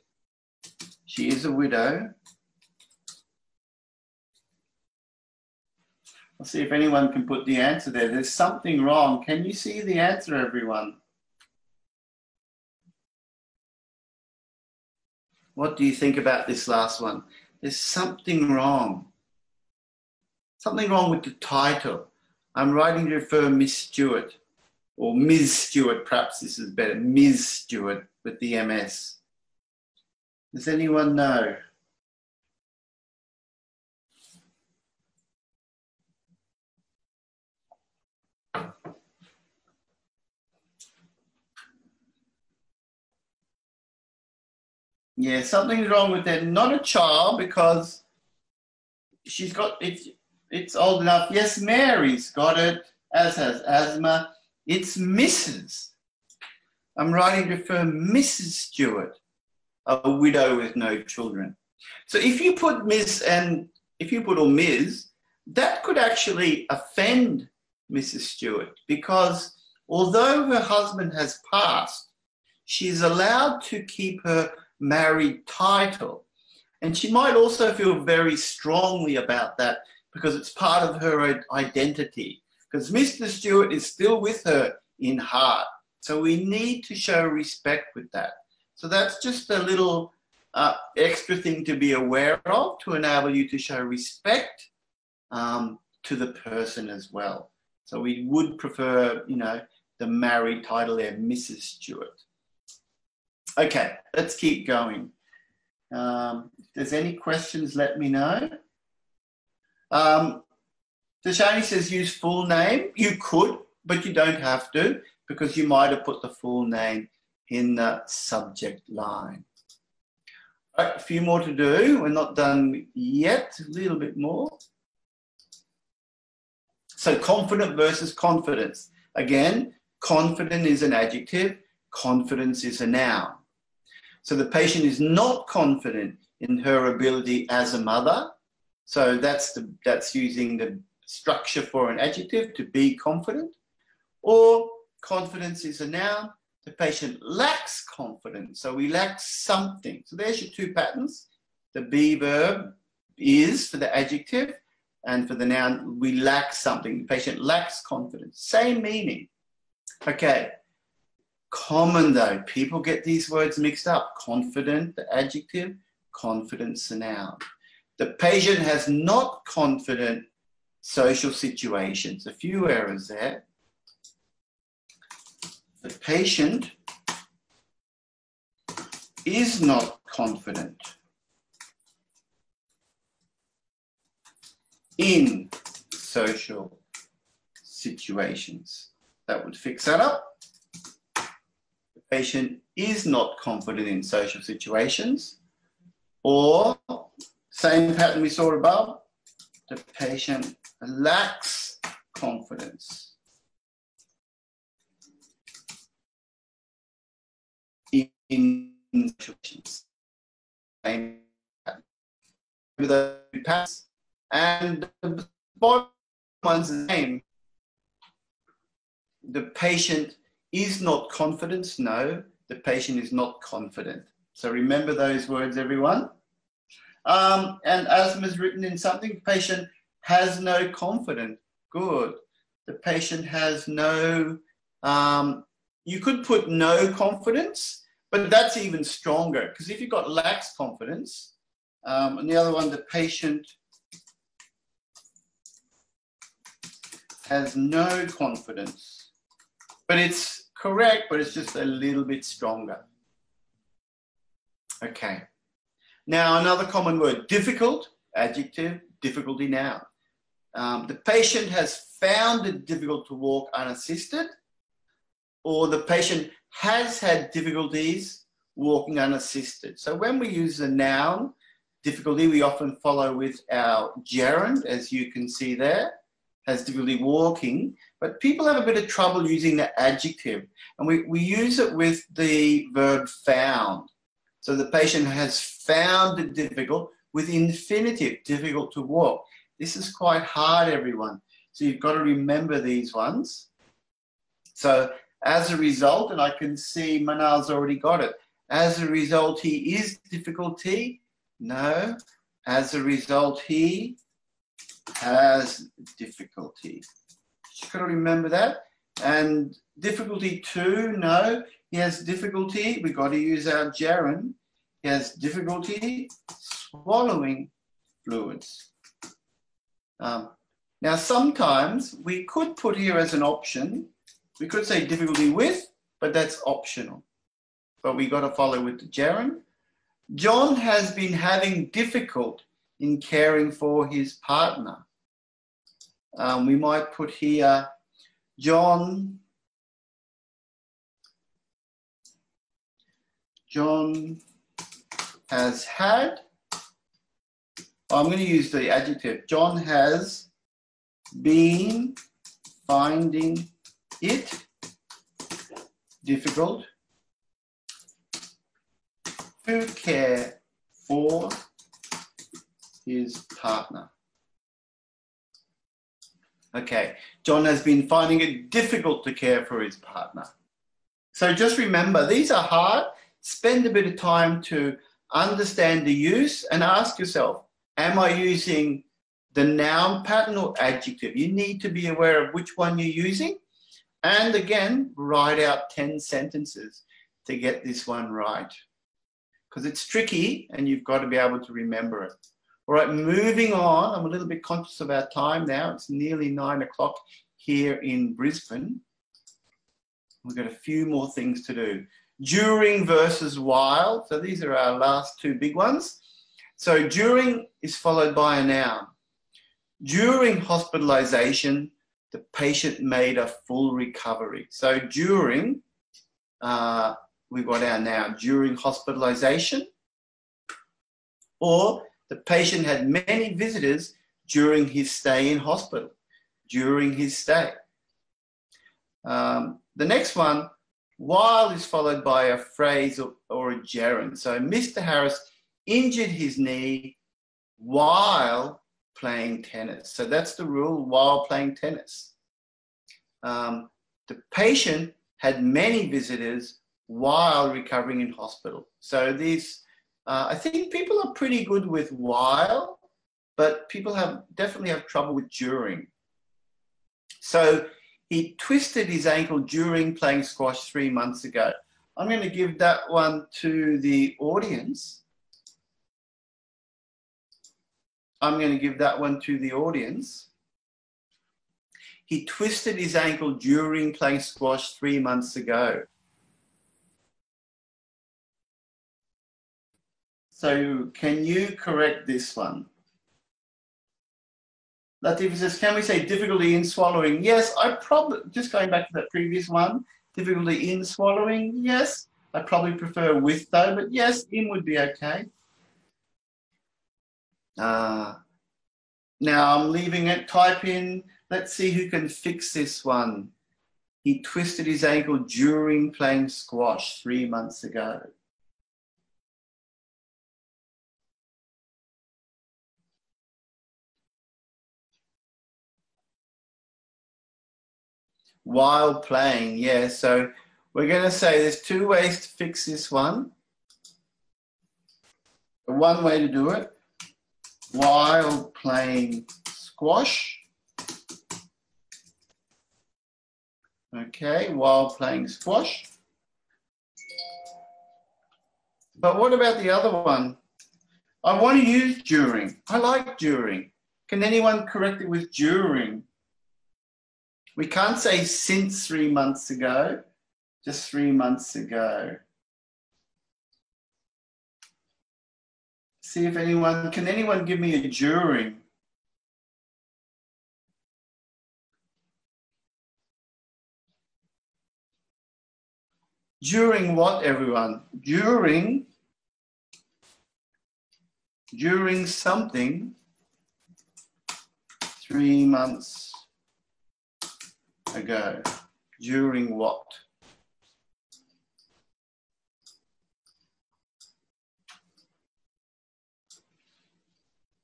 She is a widow. I'll see if anyone can put the answer there. There's something wrong. Can you see the answer, everyone? What do you think about this last one? There's something wrong. Something wrong with the title. I'm writing to refer Miss Stewart. Or Ms. Stewart, perhaps this is better. Ms. Stewart with the MS. Does anyone know? Yeah, something's wrong with that. Not a child because she's got, it's old enough. Yes, Mary's got it, as has asthma. It's Mrs. I'm writing to refer Mrs. Stewart, a widow with no children. So if you put Miss and if you put or Ms, that could actually offend Mrs. Stewart because although her husband has passed, she's allowed to keep her married title. And she might also feel very strongly about that because it's part of her identity. Because Mr. Stewart is still with her in heart. So we need to show respect with that. So that's just a little extra thing to be aware of to enable you to show respect to the person as well. So we would prefer, you know, the married title there, Mrs. Stewart. Okay, let's keep going. If there's any questions, let me know. Deshani says use full name. You could, but you don't have to because you might have put the full name in the subject line. All right, a few more to do. We're not done yet, a little bit more. So confident versus confidence. Again, confident is an adjective, confidence is a noun. So the patient is not confident in her ability as a mother. So that's using the structure for an adjective, to be confident. Or confidence is a noun. The patient lacks confidence. So we lack something. So there's your two patterns. The be verb is for the adjective, and for the noun, we lack something. The patient lacks confidence. Same meaning. Okay. Common though, people get these words mixed up. Confident, the adjective, confidence, the noun. The patient has not confident social situations. A few errors there. The patient is not confident in social situations. That would fix that up. The patient is not confident in social situations. Or, same pattern we saw above, the patient lacks confidence in situations. Same pattern. With the patterns. And the bottom one's the same. The patient is not confident. No, the patient is not confident. So remember those words, everyone. And asthma is written in something. The patient has no confidence. Good. The patient has no, you could put no confidence, But that's even stronger, because if you've got lacks confidence, and the other one, the patient has no confidence. But it's correct, but it's just a little bit stronger. Okay. Now, another common word, difficult, adjective, difficulty, noun. The patient has found it difficult to walk unassisted, or the patient has had difficulties walking unassisted. So when we use the noun, difficulty, we often follow with our gerund, as you can see there, has difficulty walking, but people have a bit of trouble using the adjective, and we use it with the verb found. So the patient has found it difficult with infinitive, difficult to walk. This is quite hard, everyone. So you've got to remember these ones. So as a result, and I can see Manal's already got it, as a result, he is difficulty. No. As a result, he has difficulty. You've got to remember that. And difficulty too, no. He has difficulty, we've got to use our gerund. He has difficulty swallowing fluids. Now, sometimes we could put here as an option, we could say difficulty with, but that's optional. But we got to follow with the gerund. John has been having difficult in caring for his partner. We might put here, John has had, I'm going to use the adjective, John has been finding it difficult to care for his partner. Okay, John has been finding it difficult to care for his partner. So just remember, these are hard. Spend a bit of time to understand the use and ask yourself, am I using the noun pattern or adjective? You need to be aware of which one you're using. And again, write out 10 sentences to get this one right, because it's tricky and you've got to be able to remember it. All right, moving on. I'm a little bit conscious of our time now. It's nearly 9 o'clock here in Brisbane. We've got a few more things to do. During versus while. So these are our last two big ones. So during is followed by a noun. During hospitalization, the patient made a full recovery. So during, we've got our noun, during hospitalization, or the patient had many visitors during his stay in hospital, during his stay. The next one, while is followed by a phrase or a gerund. So Mr. Harris injured his knee while playing tennis. So that's the rule, while playing tennis. The patient had many visitors while recovering in hospital. So these, I think people are pretty good with while, but people definitely have trouble with during. So he twisted his ankle during playing squash 3 months ago. I'm going to give that one to the audience. He twisted his ankle during playing squash 3 months ago. So can you correct this one? Latif says, can we say difficulty in swallowing? Yes, just going back to that previous one, difficulty in swallowing, yes. I probably prefer with though, but yes, in would be okay. Now I'm leaving it, type in, let's see who can fix this one. He twisted his ankle during playing squash 3 months ago. While playing, yeah. So we're going to say there's two ways to fix this one. One way to do it, while playing squash. Okay, while playing squash. But what about the other one? I want to use during. I like during. Can anyone correct it with during? We can't say since 3 months ago, just 3 months ago. See if can anyone give me a during? During what, everyone? During something 3 months ago. During what?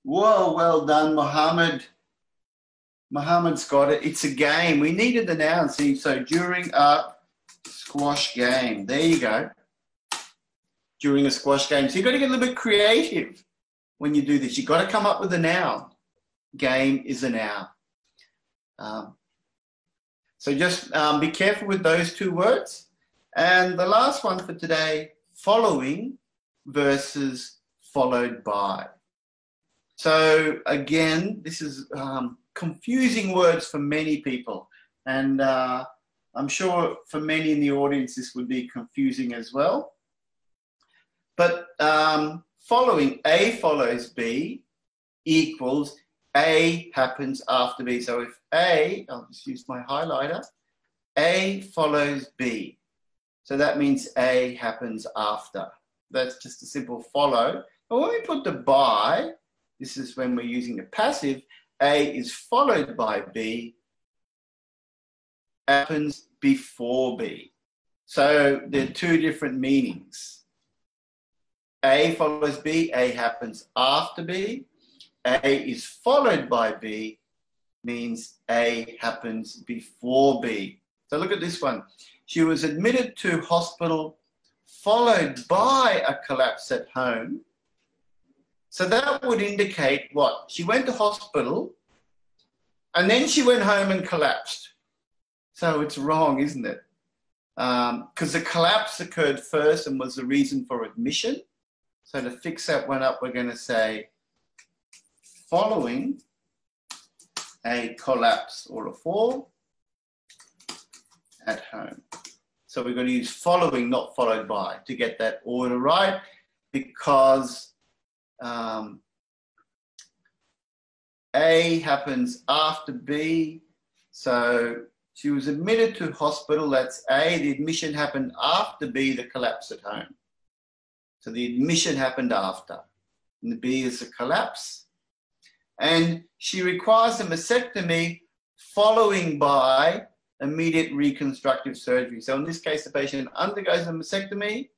Whoa, well done, Mohammed. Mohammed's got it. It's a game. We needed the noun, see? So during a squash game. There you go. During a squash game. So you've got to get a little bit creative when you do this. You've got to come up with a noun. Game is a noun. So just be careful with those two words. And the last one for today, following versus followed by. So again, this is confusing words for many people. And I'm sure for many in the audience, this would be confusing as well. But following, A follows B equals A happens after B. So if A, I'll just use my highlighter, A follows B. So that means A happens after. That's just a simple follow. But when we put the by, this is when we're using the passive, A is followed by B, happens before B. So there are two different meanings. A follows B, A happens after B. A is followed by B means A happens before B. So look at this one. She was admitted to hospital followed by a collapse at home. So that would indicate what? She went to hospital and then she went home and collapsed. So it's wrong, isn't it? Because the collapse occurred first and was the reason for admission. So to fix that one up, we're going to say following a collapse or a fall at home. So we're going to use following, not followed by, to get that order right, because A happens after B. So she was admitted to hospital, that's A. The admission happened after B, the collapse at home. So the admission happened after. And the B is the collapse. And she requires a mastectomy following by immediate reconstructive surgery. So in this case, the patient undergoes a mastectomy.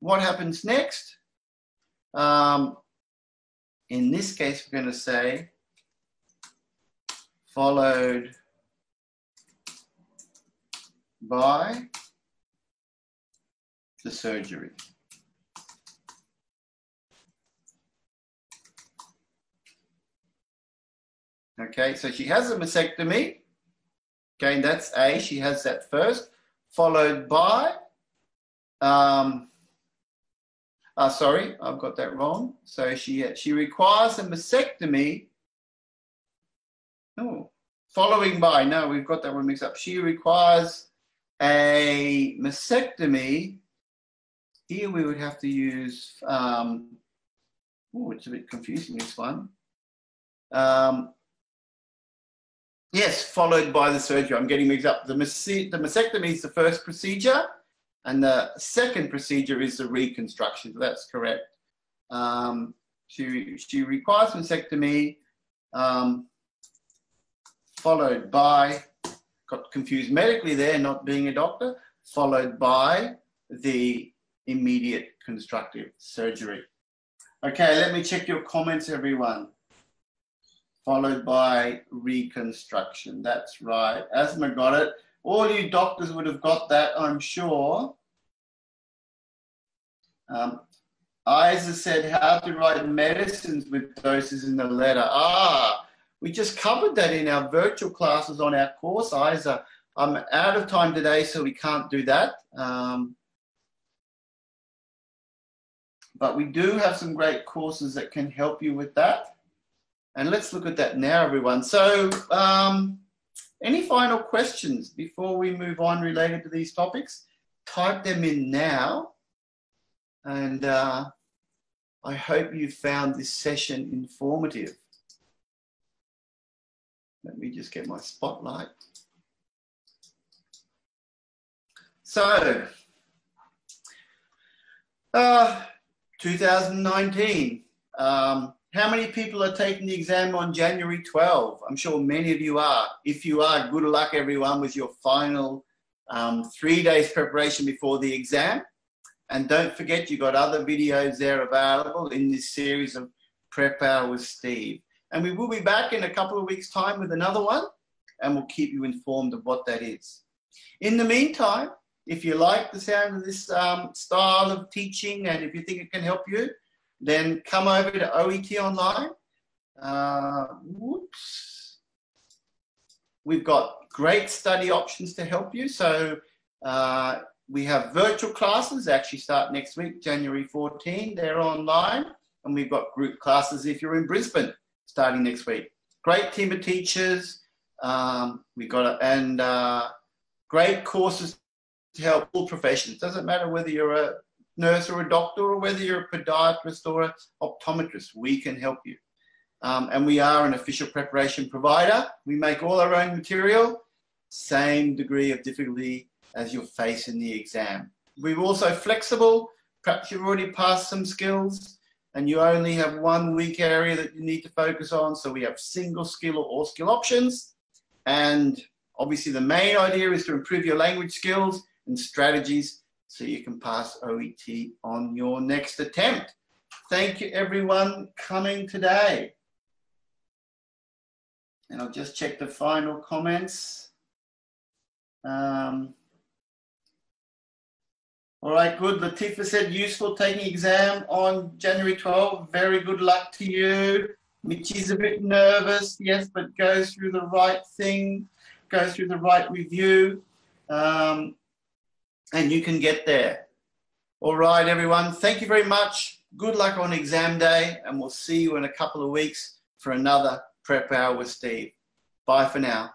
What happens next? In this case, we're going to say followed by the surgery. Okay, so she has a mastectomy. Okay, and that's A, she has that first, followed by, sorry, I've got that wrong. So she requires a mastectomy. Oh, following by, no, we've got that one mixed up. She requires a mastectomy. Here we would have to use, oh, it's a bit confusing, this one. Yes, followed by the surgery. I'm getting mixed up. The mastectomy is the first procedure, and the second procedure is the reconstruction. So that's correct. She requires mastectomy, followed by, got confused medically there, not being a doctor, followed by the immediate constructive surgery. Okay, let me check your comments, everyone. Followed by reconstruction. That's right. Asma got it. All you doctors would have got that, I'm sure. Isa said how to write medicines with doses in the letter. We just covered that in our virtual classes on our course, Isa. I'm out of time today, so we can't do that. But we do have some great courses that can help you with that. And let's look at that now, everyone. So any final questions before we move on related to these topics? Type them in now. And I hope you found this session informative. Let me just get my spotlight. So, 2019. How many people are taking the exam on January 12? I'm sure many of you are. If you are, good luck, everyone, with your final 3 days preparation before the exam. And don't forget, you've got other videos there available in this series of Prep Hour with Steve. And we will be back in a couple of weeks' time with another one, and we'll keep you informed of what that is. In the meantime, if you like the sound of this style of teaching, and if you think it can help you, then come over to OETonline. We've got great study options to help you. So we have virtual classes, actually start next week, January 14. They're online. And we've got group classes if you're in Brisbane, starting next week. Great team of teachers. We've got great courses to help all professions. Doesn't matter whether you're a nurse or a doctor or whether you're a podiatrist or an optometrist, we can help you. And we are an official preparation provider. We make all our own material, same degree of difficulty as you'll face in the exam. We're also flexible. Perhaps you've already passed some skills and you only have 1 weak area that you need to focus on. So we have single skill or all skill options. And obviously the main idea is to improve your language skills and strategies so you can pass OET on your next attempt. Thank you, everyone, coming today. And I'll just check the final comments. All right, good. Latifa said, useful taking exam on January 12. Very good luck to you. Mitchie's a bit nervous, yes, but goes through the right thing, goes through the right review, and you can get there. All right, everyone. Thank you very much. Good luck on exam day, and we'll see you in a couple of weeks for another Prep Hour with Steve. Bye for now.